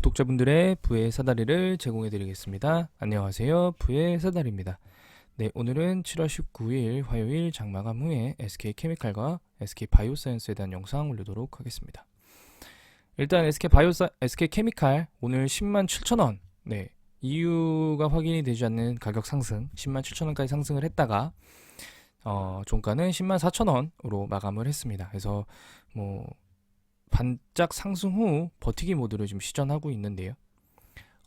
구독자분들의 부의 사다리를 제공해 드리겠습니다. 안녕하세요. 부의 사다리입니다. 네, 오늘은 7월 19일 화요일 장마감 후에 SK케미칼과 SK바이오사이언스에 대한 영상 올리도록 하겠습니다. 일단 SK케미칼 오늘 107,000원, 네, 이유가 확인이 되지 않는 가격 상승 107,000원까지 상승을 했다가 종가는 104,000원으로 마감을 했습니다. 그래서 반짝 상승 후 버티기 모드를 지금 시전하고 있는데요.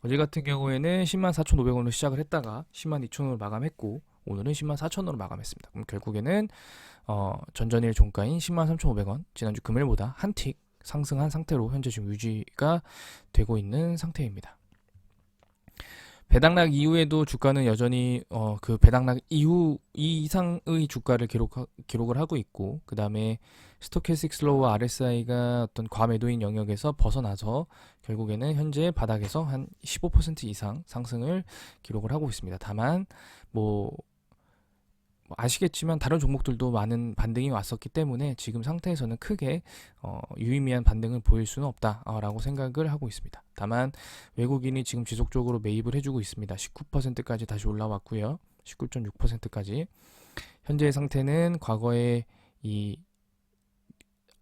어제 같은 경우에는 104,500원으로 시작을 했다가 102,000원으로 마감했고, 오늘은 104,000원으로 마감했습니다. 그럼 결국에는 전전일 종가인 103,500원, 지난주 금요일보다 한 틱 상승한 상태로 현재 지금 유지가 되고 있는 상태입니다. 배당락 이후에도 주가는 여전히 그 배당락 이후 이상의 주가를 기록을 하고 있고, 그 다음에 스토캐스틱 슬로우와 RSI가 어떤 과매도인 영역에서 벗어나서 결국에는 현재 바닥에서 한 15% 이상 상승을 기록을 하고 있습니다. 다만 아시겠지만 다른 종목들도 많은 반등이 왔었기 때문에 지금 상태에서는 크게 유의미한 반등을 보일 수는 없다라고 생각을 하고 있습니다. 다만 외국인이 지금 지속적으로 매입을 해주고 있습니다. 19%까지 다시 올라왔고요. 19.6%까지 현재의 상태는 과거에 이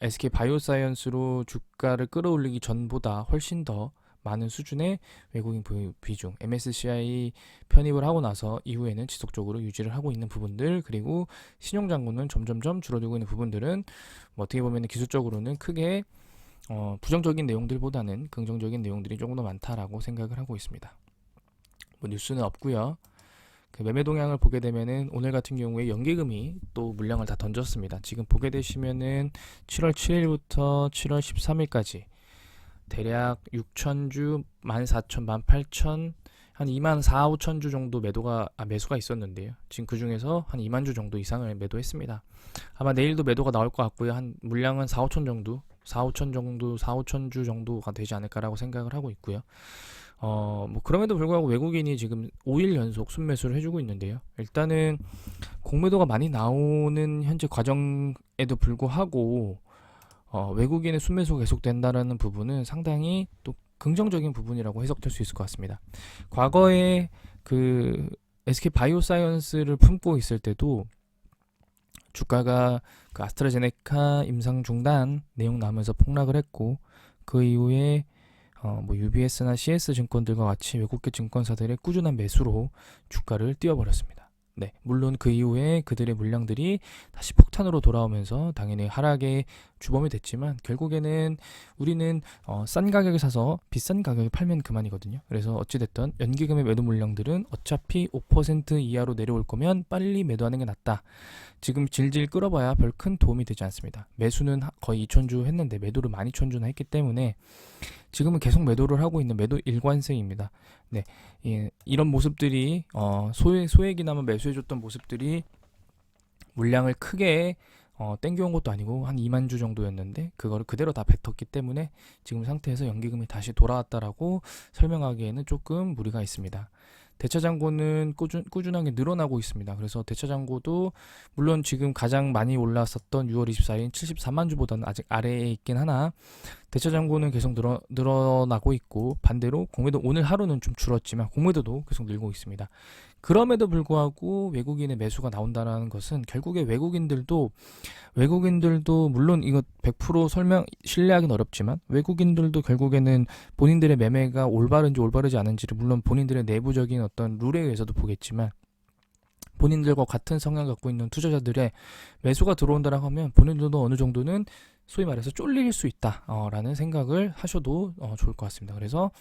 SK바이오사이언스로 주가를 끌어올리기 전보다 훨씬 더 많은 수준의 외국인 비중, MSCI 편입을 하고 나서 이후에는 지속적으로 유지를 하고 있는 부분들, 그리고 신용잔고는 점점점 줄어들고 있는 부분들은 어떻게 보면 기술적으로는 크게 부정적인 내용들보다는 긍정적인 내용들이 조금 더 많다라고 생각을 하고 있습니다. 뉴스는 없고요. 그 매매 동향을 보게 되면은 오늘 같은 경우에 연기금이 또 물량을 다 던졌습니다. 지금 보게 되시면은 7월 7일부터 7월 13일까지 대략 6,000주, 14,000, 18,000, 한 24,000, 5,000주 정도 매수가 있었는데요. 지금 그 중에서 한 2만 주 정도 이상을 매도했습니다. 아마 내일도 매도가 나올 것 같고요. 한 물량은 4, 5천 정도, 4, 5천 주 정도가 되지 않을까라고 생각을 하고 있고요. 그럼에도 불구하고 외국인이 지금 5일 연속 순매수를 해주고 있는데요. 일단은 공매도가 많이 나오는 현재 과정에도 불구하고 외국인의 순매수가 계속된다라는 부분은 상당히 또 긍정적인 부분이라고 해석될 수 있을 것 같습니다. 과거에 그 SK바이오사이언스를 품고 있을 때도 주가가 그 아스트라제네카 임상 중단 내용 나오면서 폭락을 했고, 그 이후에 UBS나 CS 증권들과 같이 외국계 증권사들의 꾸준한 매수로 주가를 띄워버렸습니다. 네, 물론 그 이후에 그들의 물량들이 다시 폭탄으로 돌아오면서 당연히 하락의 주범이 됐지만, 결국에는 우리는 싼 가격에 사서 비싼 가격에 팔면 그만이거든요. 그래서 어찌됐든 연기금의 매도 물량들은 어차피 5% 이하로 내려올 거면 빨리 매도하는 게 낫다. 지금 질질 끌어봐야 별 큰 도움이 되지 않습니다. 매수는 거의 2,000주 했는데 매도를 12,000주나 했기 때문에 지금은 계속 매도를 하고 있는 매도 일관성입니다. 네, 이런 모습들이 소액이나마 매수해줬던 모습들이 물량을 크게 땡겨온 것도 아니고 한 2만 주 정도였는데 그거를 그대로 다 뱉었기 때문에 지금 상태에서 연기금이 다시 돌아왔다라고 설명하기에는 조금 무리가 있습니다. 대차잔고는 꾸준하게 늘어나고 있습니다. 그래서 대차잔고도 물론 지금 가장 많이 올랐었던 6월 24일 74만 주보다는 아직 아래에 있긴 하나 대차잔고는 계속 늘어나고 있고, 반대로 공매도 오늘 하루는 좀 줄었지만 공매도도 계속 늘고 있습니다. 그럼에도 불구하고 외국인의 매수가 나온다는 것은 결국에 외국인들도 물론 이거 100% 신뢰하기는 어렵지만 외국인들도 결국에는 본인들의 매매가 올바른지 올바르지 않은지를 물론 본인들의 내부적인 어떤 룰에 의해서도 보겠지만, 본인들과 같은 성향 갖고 있는 투자자들의 매수가 들어온다라고 하면 본인들도 어느 정도는 소위 말해서 쫄릴 수 있다라는 생각을 하셔도 좋을 것 같습니다. 그래서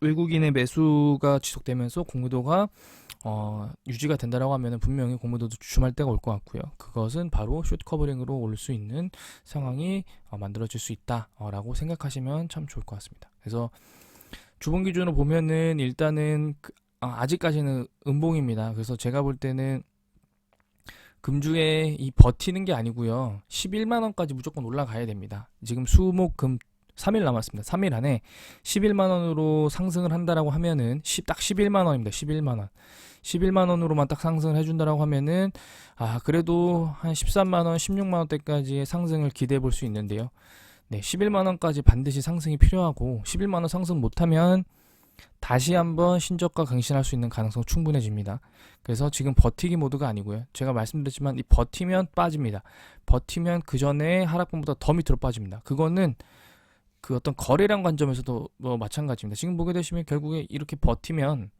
외국인의 매수가 지속되면서 공매도가 유지가 된다라고 하면 분명히 공매도도 주춤할 때가 올 것 같고요. 그것은 바로 숏 커버링으로 올 수 있는 상황이 만들어질 수 있다라고 생각하시면 참 좋을 것 같습니다. 그래서 주봉 기준으로 보면은 일단은 아직까지는 음봉입니다. 그래서 제가 볼 때는 금주에 이 버티는 게 아니고요. 11만 원까지 무조건 올라가야 됩니다. 지금 수목금 3일 남았습니다. 3일 안에 11만 원으로 상승을 한다라고 하면은 딱 11만 원입니다. 11만 원. 11만 원으로만 딱 상승을 해준다라고 하면은 그래도 한 13만 원, 16만 원대까지의 상승을 기대해 볼 수 있는데요. 네, 11만 원까지 반드시 상승이 필요하고 11만 원 상승 못하면 다시 한번 신저가 강신할 수 있는 가능성 충분해집니다. 그래서 지금 버티기 모드가 아니고요. 제가 말씀드렸지만 이 버티면 빠집니다. 버티면 그 전에 하락분보다 더 밑으로 빠집니다. 그거는 그 어떤 거래량 관점에서도 뭐 마찬가지입니다. 지금 보게 되시면 결국에 이렇게 버티면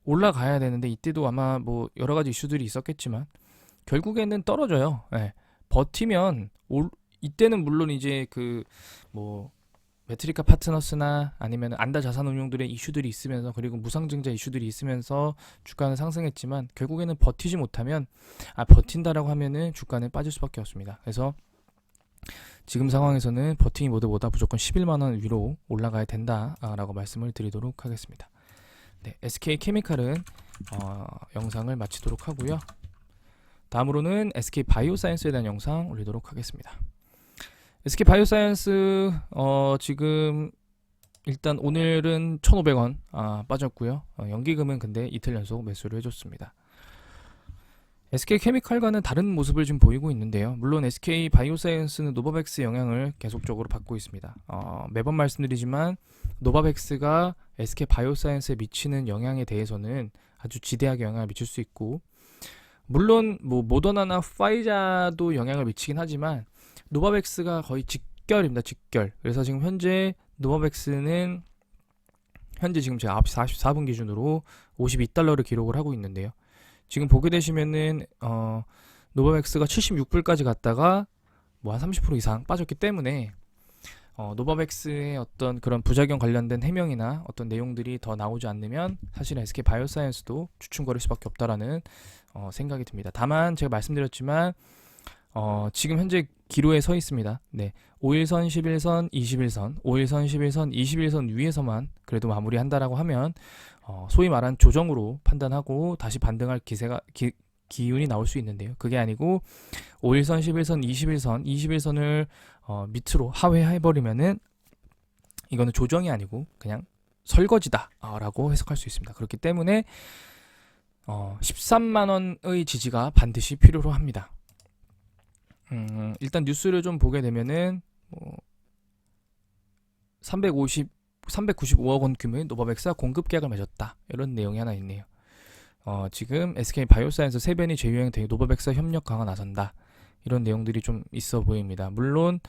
올라가야 되는데 이때도 아마 뭐 여러 가지 이슈들이 있었겠지만 결국에는 떨어져요. 네. 버티면 이때는 물론 이제 그 뭐 메트리카 파트너스나 아니면 안다 자산운용들의 이슈들이 있으면서 그리고 무상증자 이슈들이 있으면서 주가는 상승했지만 결국에는 버티지 못하면 버틴다라고 하면은 주가는 빠질 수밖에 없습니다. 그래서 지금 상황에서는 버티기 모드보다 무조건 11만 원 위로 올라가야 된다라고 말씀을 드리도록 하겠습니다. 네, SK 케미칼은 영상을 마치도록 하고요. 다음으로는 SK 바이오사이언스에 대한 영상 올리도록 하겠습니다. SK 바이오사이언스 지금 일단 오늘은 1,500원 빠졌고요. 연기금은 근데 이틀 연속 매수를 해줬습니다. SK 케미칼과는 다른 모습을 지금 보이고 있는데요. 물론 SK 바이오사이언스는 노바백스 영향을 계속적으로 받고 있습니다. 매번 말씀드리지만 노바백스가 SK 바이오사이언스에 미치는 영향에 대해서는 아주 지대하게 영향을 미칠 수 있고, 물론 뭐 모더나나 파이자도 영향을 미치긴 하지만 노바백스가 거의 직결입니다. 직결. 그래서 지금 현재 노바백스는 현재 지금 제가 9시 44분 기준으로 52달러를 기록을 하고 있는데요. 지금 보게 되시면은 노바백스가 76불까지 갔다가 뭐 한 30% 이상 빠졌기 때문에 노바백스의 어떤 그런 부작용 관련된 해명이나 어떤 내용들이 더 나오지 않으면 사실은 SK 바이오사이언스도 주춤거릴 수밖에 없다라는 생각이 듭니다. 다만 제가 말씀드렸지만 지금 현재 기로에 서 있습니다. 네, 5일선, 11선, 21선, 5일선, 11선, 21선 위에서만 그래도 마무리한다라고 하면 소위 말한 조정으로 판단하고 다시 반등할 기운이 나올 수 있는데요. 그게 아니고 5일선, 11선, 21선, 21선을 밑으로 하회해버리면은 이거는 조정이 아니고 그냥 설거지다 라고 해석할 수 있습니다. 그렇기 때문에 13만원의 지지가 반드시 필요로 합니다. 일단 뉴스를 좀 보게 되면은 395억 원 규모의 노바백스와 공급 계약을 맺었다, 이런 내용이 하나 있네요. 지금 SK 바이오사이언스 세변이 재유행 등 노바백스와 협력 강화 나선다, 이런 내용들이 좀 있어 보입니다. 물론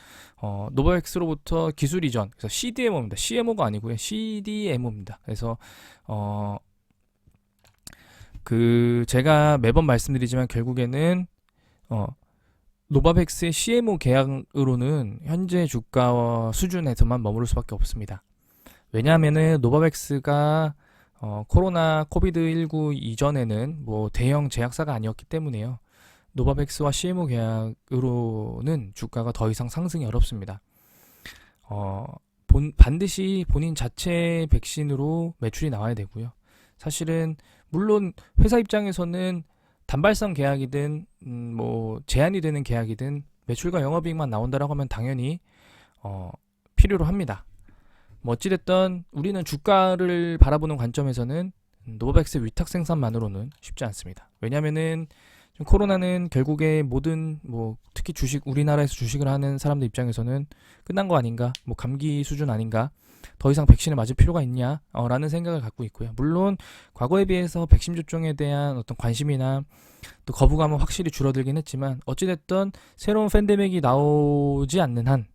노바백스로부터 기술 이전, 그래서 CDMO입니다. CMO가 아니고요, CDMO입니다. 그래서 제가 매번 말씀드리지만 결국에는 노바백스의 CMO 계약으로는 현재 주가 수준에서만 머무를 수밖에 없습니다. 왜냐하면은 노바백스가 코로나 코비드19 이전에는 뭐 대형 제약사가 아니었기 때문에요. 노바백스와 CMO 계약으로는 주가가 더 이상 상승이 어렵습니다. 반드시 본인 자체 백신으로 매출이 나와야 되고요. 사실은 물론 회사 입장에서는 단발성 계약이든 뭐 제한이 되는 계약이든 매출과 영업이익만 나온다라고 하면 당연히 필요로 합니다. 뭐 어찌됐든 우리는 주가를 바라보는 관점에서는 노바백스 위탁 생산만으로는 쉽지 않습니다. 왜냐면은 코로나는 결국에 모든 뭐 특히 우리나라에서 주식을 하는 사람들 입장에서는 끝난 거 아닌가, 뭐 감기 수준 아닌가, 더 이상 백신을 맞을 필요가 있냐 라는 생각을 갖고 있고요. 물론 과거에 비해서 백신 접종에 대한 어떤 관심이나 또 거부감은 확실히 줄어들긴 했지만 어찌됐든 새로운 팬데믹이 나오지 않는 한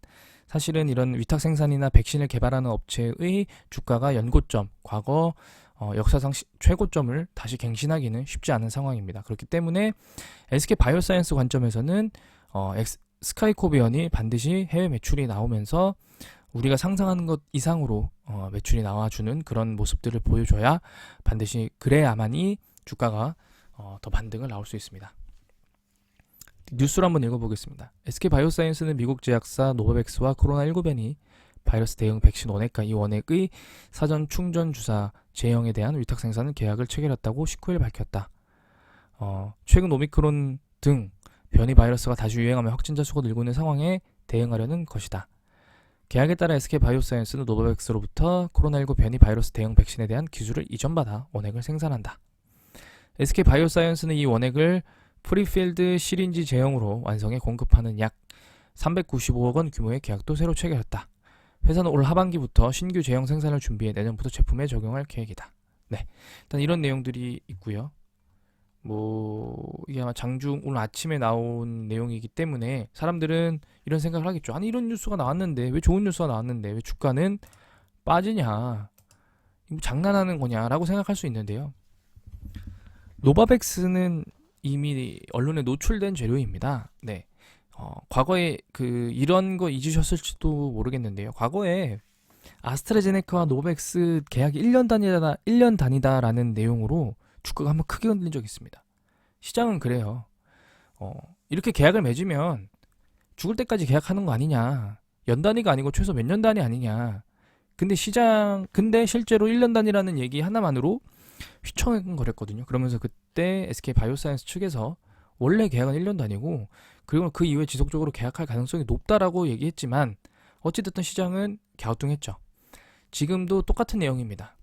사실은 이런 위탁 생산이나 백신을 개발하는 업체의 주가가 연고점, 과거 역사상 최고점을 다시 갱신하기는 쉽지 않은 상황입니다. 그렇기 때문에 SK 바이오사이언스 관점에서는 스카이코비언이 반드시 해외 매출이 나오면서 우리가 상상하는 것 이상으로 매출이 나와주는 그런 모습들을 보여줘야 반드시 그래야만이 주가가 더 반등을 나올 수 있습니다. 뉴스를 한번 읽어보겠습니다. SK 바이오사이언스는 미국 제약사 노바백스와 코로나19 변이 바이러스 대응 백신 원액과 이 원액의 사전 충전 주사 제형에 대한 위탁 생산 계약을 체결했다고 19일 밝혔다. 최근 오미크론 등 변이 바이러스가 다시 유행하며 확진자 수가 늘고 있는 상황에 대응하려는 것이다. 계약에 따라 SK 바이오사이언스는 노바백스로부터 코로나19 변이 바이러스 대응 백신에 대한 기술을 이전받아 원액을 생산한다. SK 바이오사이언스는 이 원액을 프리필드 시린지 제형으로 완성해 공급하는 약 395억 원 규모의 계약도 새로 체결했다. 회사는 올 하반기부터 신규 제형 생산을 준비해 내년부터 제품에 적용할 계획이다. 네, 일단 이런 내용들이 있고요. 이게 아마 장중 오늘 아침에 나온 내용이기 때문에 사람들은 이런 생각을 하겠죠. 아니, 이런 뉴스가 나왔는데, 왜 좋은 뉴스가 나왔는데 왜 주가는 빠지냐, 이거 장난하는 거냐라고 생각할 수 있는데요. 노바백스는 이미 언론에 노출된 재료입니다. 네. 과거에 이런 거 잊으셨을지도 모르겠는데요. 과거에 아스트라제네카와 노바백스 계약이 1년 단위다라는 내용으로 주가가 한번 크게 흔들린 적이 있습니다. 시장은 그래요. 이렇게 계약을 맺으면 죽을 때까지 계약하는 거 아니냐. 연 단위가 아니고 최소 몇 년 단위 아니냐. 근데 실제로 1년 단위라는 얘기 하나만으로 휘청거렸거든요. 그러면서 그때 SK바이오사이언스 측에서 원래 계약은 1년 단위고, 그리고 그 이후에 지속적으로 계약할 가능성이 높다라고 얘기했지만, 어찌됐든 시장은 갸우뚱했죠. 지금도 똑같은 내용입니다.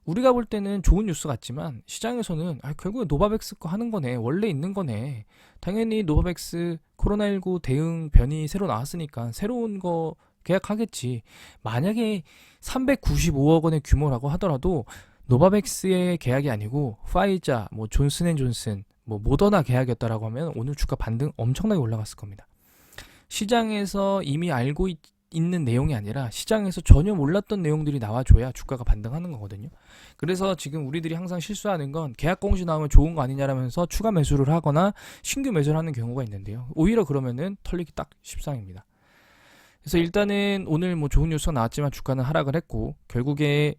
우리가 볼 때는 좋은 뉴스 같지만 시장에서는 결국에 노바백스 거 하는 거네, 원래 있는 거네, 당연히 노바백스 코로나19 대응 변이 새로 나왔으니까 새로운 거 계약하겠지. 만약에 395억 원의 규모라고 하더라도 노바백스의 계약이 아니고 파이자, 존슨앤존슨, 모더나 계약이었다라고 하면 오늘 주가 반등 엄청나게 올라갔을 겁니다. 시장에서 이미 알고 있는 내용이 아니라 시장에서 전혀 몰랐던 내용들이 나와줘야 주가가 반등하는 거거든요. 그래서 지금 우리들이 항상 실수하는 건 계약 공시 나오면 좋은 거 아니냐라면서 추가 매수를 하거나 신규 매수를 하는 경우가 있는데요. 오히려 그러면은 털리기 딱 십상입니다. 그래서 일단은 오늘 좋은 뉴스가 나왔지만 주가는 하락을 했고, 결국에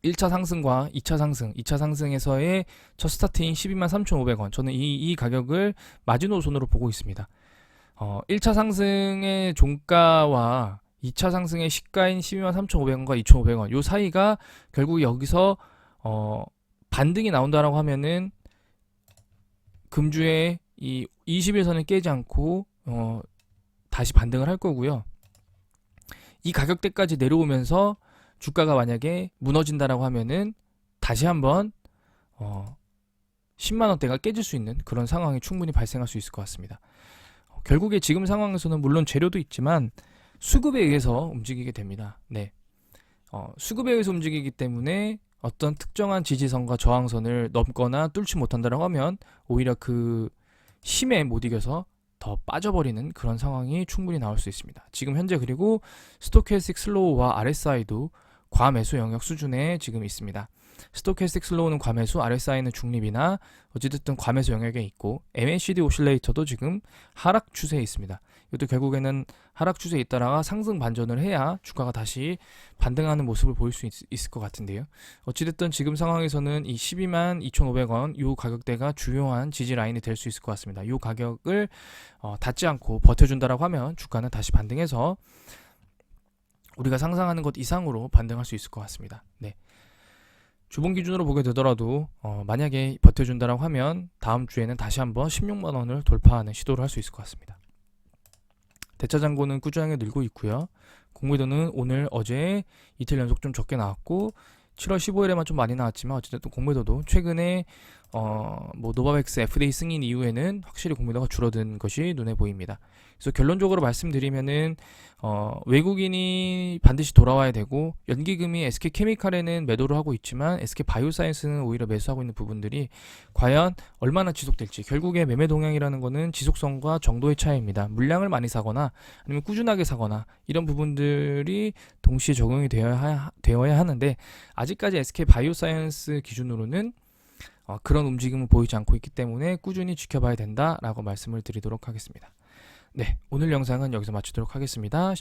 1차 상승과 2차 상승, 2차 상승에서의 첫 스타트인 123,500원, 저는 이 가격을 마지노선으로 보고 있습니다. 1차 상승의 종가와 2차 상승의 시가인 123,500원과 2,500원, 요 사이가 결국 여기서 반등이 나온다라고 하면은 금주에 이 20일선을 깨지 않고 다시 반등을 할 거고요. 이 가격대까지 내려오면서 주가가 만약에 무너진다라고 하면은 다시 한번 10만원대가 깨질 수 있는 그런 상황이 충분히 발생할 수 있을 것 같습니다. 결국에 지금 상황에서는 물론 재료도 있지만 수급에 의해서 움직이게 됩니다. 네. 수급에 의해서 움직이기 때문에 어떤 특정한 지지선과 저항선을 넘거나 뚫지 못한다라고 하면 오히려 그 힘에 못 이겨서 더 빠져버리는 그런 상황이 충분히 나올 수 있습니다. 지금 현재 그리고 스토캐스틱 슬로우와 RSI도 과매수 영역 수준에 지금 있습니다. 스토캐스틱 슬로우는 과매수, RSI는 중립이나 어찌됐든 과매수 영역에 있고, MACD 오실레이터도 지금 하락 추세에 있습니다. 이것도 결국에는 하락 추세에 있다가 상승 반전을 해야 주가가 다시 반등하는 모습을 보일 수 있을 것 같은데요. 어찌됐든 지금 상황에서는 이 122,500원 이 가격대가 주요한 지지 라인이 될 수 있을 것 같습니다. 이 가격을 닿지 않고 버텨준다라고 하면 주가는 다시 반등해서 우리가 상상하는 것 이상으로 반등할 수 있을 것 같습니다. 네. 주봉 기준으로 보게 되더라도 만약에 버텨준다라고 하면 다음 주에는 다시 한번 16만원을 돌파하는 시도를 할 수 있을 것 같습니다. 대차장고는 꾸준하게 늘고 있고요. 공매도는 오늘 어제 이틀 연속 좀 적게 나왔고, 7월 15일에만 좀 많이 나왔지만 어쨌든 공매도도 최근에 노바백스 FDA 승인 이후에는 확실히 공매도가 줄어든 것이 눈에 보입니다. 그래서 결론적으로 말씀드리면은 외국인이 반드시 돌아와야 되고, 연기금이 SK케미칼에는 매도를 하고 있지만 SK바이오사이언스는 오히려 매수하고 있는 부분들이 과연 얼마나 지속될지, 결국에 매매 동향이라는 거는 지속성과 정도의 차이입니다. 물량을 많이 사거나 아니면 꾸준하게 사거나 이런 부분들이 동시에 적용이 되어야 하는데, 아직까지 SK바이오사이언스 기준으로는 그런 움직임은 보이지 않고 있기 때문에 꾸준히 지켜봐야 된다라고 말씀을 드리도록 하겠습니다. 네, 오늘 영상은 여기서 마치도록 하겠습니다.